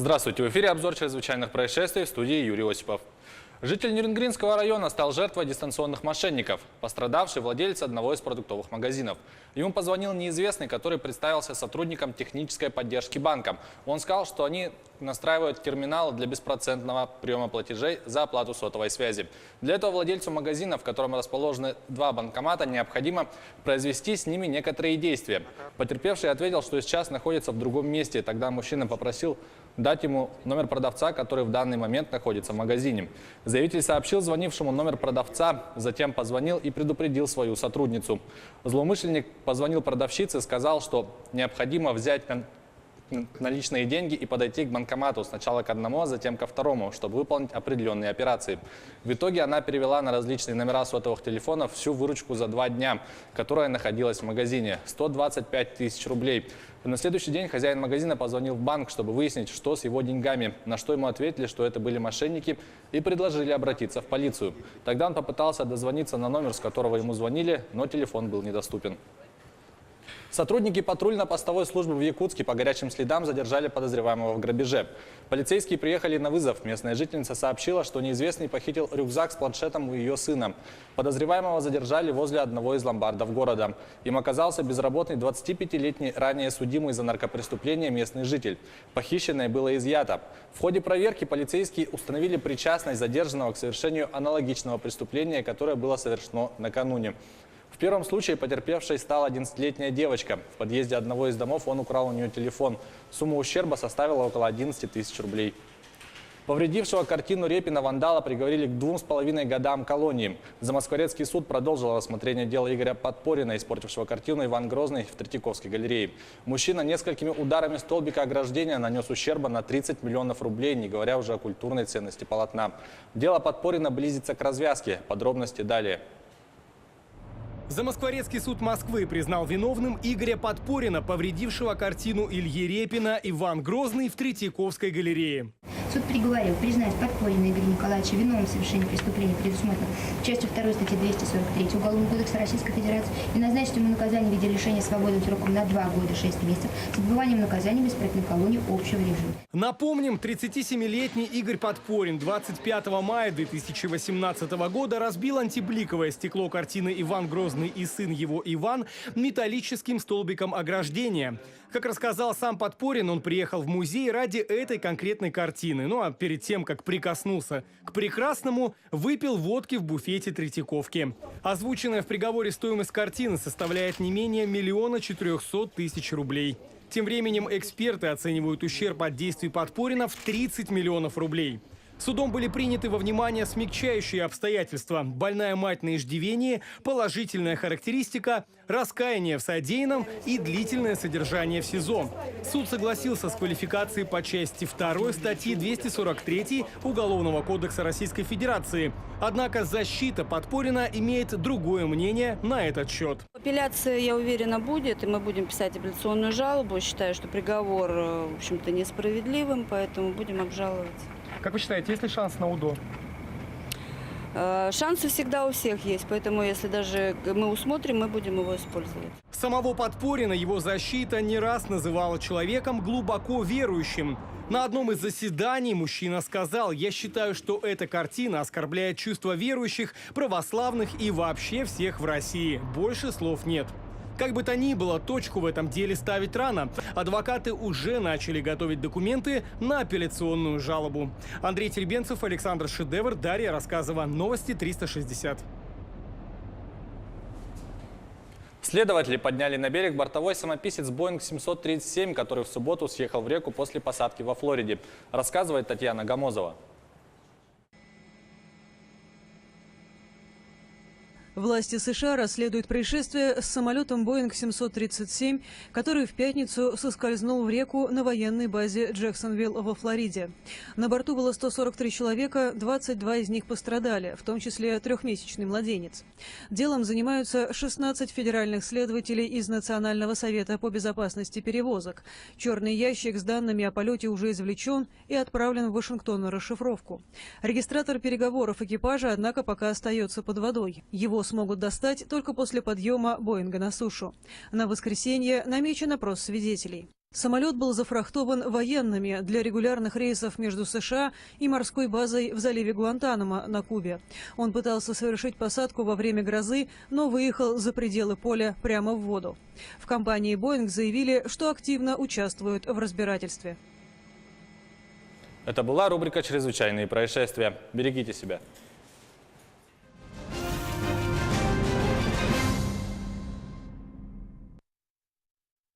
Здравствуйте! В эфире обзор чрезвычайных происшествий, в студии Юрий Осипов. Житель Нерюнгринского района стал жертвой дистанционных мошенников. Пострадавший владелец одного из продуктовых магазинов. Ему позвонил неизвестный, который представился сотрудником технической поддержки банка. Он сказал, что они настраивают терминалы для беспроцентного приема платежей за оплату сотовой связи. Для этого владельцу магазина, в котором расположены два банкомата, необходимо произвести с ними некоторые действия. Потерпевший ответил, что сейчас находится в другом месте. Тогда мужчина попросил дать ему номер продавца, который в данный момент находится в магазине. Заявитель сообщил звонившему номер продавца, затем позвонил и предупредил свою сотрудницу. Злоумышленник позвонил продавщице и сказал, что необходимо взять наличные деньги и подойти к банкомату сначала к одному, а затем ко второму, чтобы выполнить определенные операции. В итоге она перевела на различные номера сотовых телефонов всю выручку за 2 дня, которая находилась в магазине – 125 тысяч рублей. На следующий день хозяин магазина позвонил в банк, чтобы выяснить, что с его деньгами, на что ему ответили, что это были мошенники, и предложили обратиться в полицию. Тогда он попытался дозвониться на номер, с которого ему звонили, но телефон был недоступен. Сотрудники патрульно-постовой службы в Якутске по горячим следам задержали подозреваемого в грабеже. Полицейские приехали на вызов. Местная жительница сообщила, что неизвестный похитил рюкзак с планшетом у ее сына. Подозреваемого задержали возле одного из ломбардов города. Им оказался безработный 25-летний ранее судимый за наркопреступление местный житель. Похищенное было изъято. В ходе проверки полицейские установили причастность задержанного к совершению аналогичного преступления, которое было совершено накануне. В первом случае потерпевшей стала 11-летняя девочка. В подъезде одного из домов он украл у нее телефон. Сумма ущерба составила около 11 тысяч рублей. Повредившего картину Репина вандала приговорили к 2,5 годам колонии. Замоскворецкий суд продолжил рассмотрение дела Игоря Подпорина, испортившего картину «Иван Грозный» в Третьяковской галерее. Мужчина несколькими ударами столбика ограждения нанес ущерба на 30 миллионов рублей, не говоря уже о культурной ценности полотна. Дело Подпорина близится к развязке. Подробности далее. Замоскворецкий суд Москвы признал виновным Игоря Подпорина, повредившего картину Ильи Репина «Иван Грозный» в Третьяковской галерее. Суд приговорил признать Подпорина Игоря Николаевича виновным в совершении преступления, предусмотренного частью 2 статьи 243 Уголовного кодекса Российской Федерации, и назначить ему наказание в виде лишения свободы сроком на 2 года 6 месяцев с отбыванием наказания в исправительной колонии общего режима. Напомним, 37-летний Игорь Подпорин 25 мая 2018 года разбил антибликовое стекло картины «Иван Грозный и сын его Иван» металлическим столбиком ограждения. Как рассказал сам Подпорин, он приехал в музей ради этой конкретной картины. Ну а перед тем, как прикоснулся к прекрасному, выпил водки в буфете Третьяковки. Озвученная в приговоре стоимость картины составляет не менее 1 400 000 рублей. Тем временем эксперты оценивают ущерб от действий Подпорина в 30 миллионов рублей. Судом были приняты во внимание смягчающие обстоятельства: больная мать на иждивении, положительная характеристика, раскаяние в содеянном и длительное содержание в СИЗО. Суд согласился с квалификацией по части 2 статьи 243 Уголовного кодекса Российской Федерации. Однако защита Подпорина имеет другое мнение на этот счет. Апелляция, я уверена, будет, и мы будем писать апелляционную жалобу. Считаю, что приговор, в общем-то, несправедливым, поэтому будем обжаловать. Как вы считаете, есть ли шанс на УДО? Шансы всегда у всех есть, поэтому если даже мы усмотрим, мы будем его использовать. Самого Подпорина его защита не раз называла человеком глубоко верующим. На одном из заседаний мужчина сказал: «Я считаю, что эта картина оскорбляет чувства верующих, православных и вообще всех в России. Больше слов нет». Как бы то ни было, точку в этом деле ставить рано. Адвокаты уже начали готовить документы на апелляционную жалобу. Андрей Теребенцев, Александр Шедевр, Дарья Рассказова. Новости 360. Следователи подняли на берег бортовой самописец Boeing 737, который в субботу съехал в реку после посадки во Флориде. Рассказывает Татьяна Гамозова. Власти США расследуют происшествие с самолетом Boeing 737, который в пятницу соскользнул в реку на военной базе Джексонвилл во Флориде. На борту было 143 человека, 22 из них пострадали, в том числе 3-месячный младенец. Делом занимаются 16 федеральных следователей из Национального совета по безопасности перевозок. Черный ящик с данными о полете уже извлечен и отправлен в Вашингтон на расшифровку. Регистратор переговоров экипажа, однако, пока остается под водой. Его смогут достать только после подъема Боинга на сушу. На воскресенье намечен опрос свидетелей. Самолет был зафрахтован военными для регулярных рейсов между США и морской базой в заливе Гуантанамо на Кубе. Он пытался совершить посадку во время грозы, но выехал за пределы поля прямо в воду. В компании Boeing заявили, что активно участвуют в разбирательстве. Это была рубрика «Чрезвычайные происшествия». Берегите себя.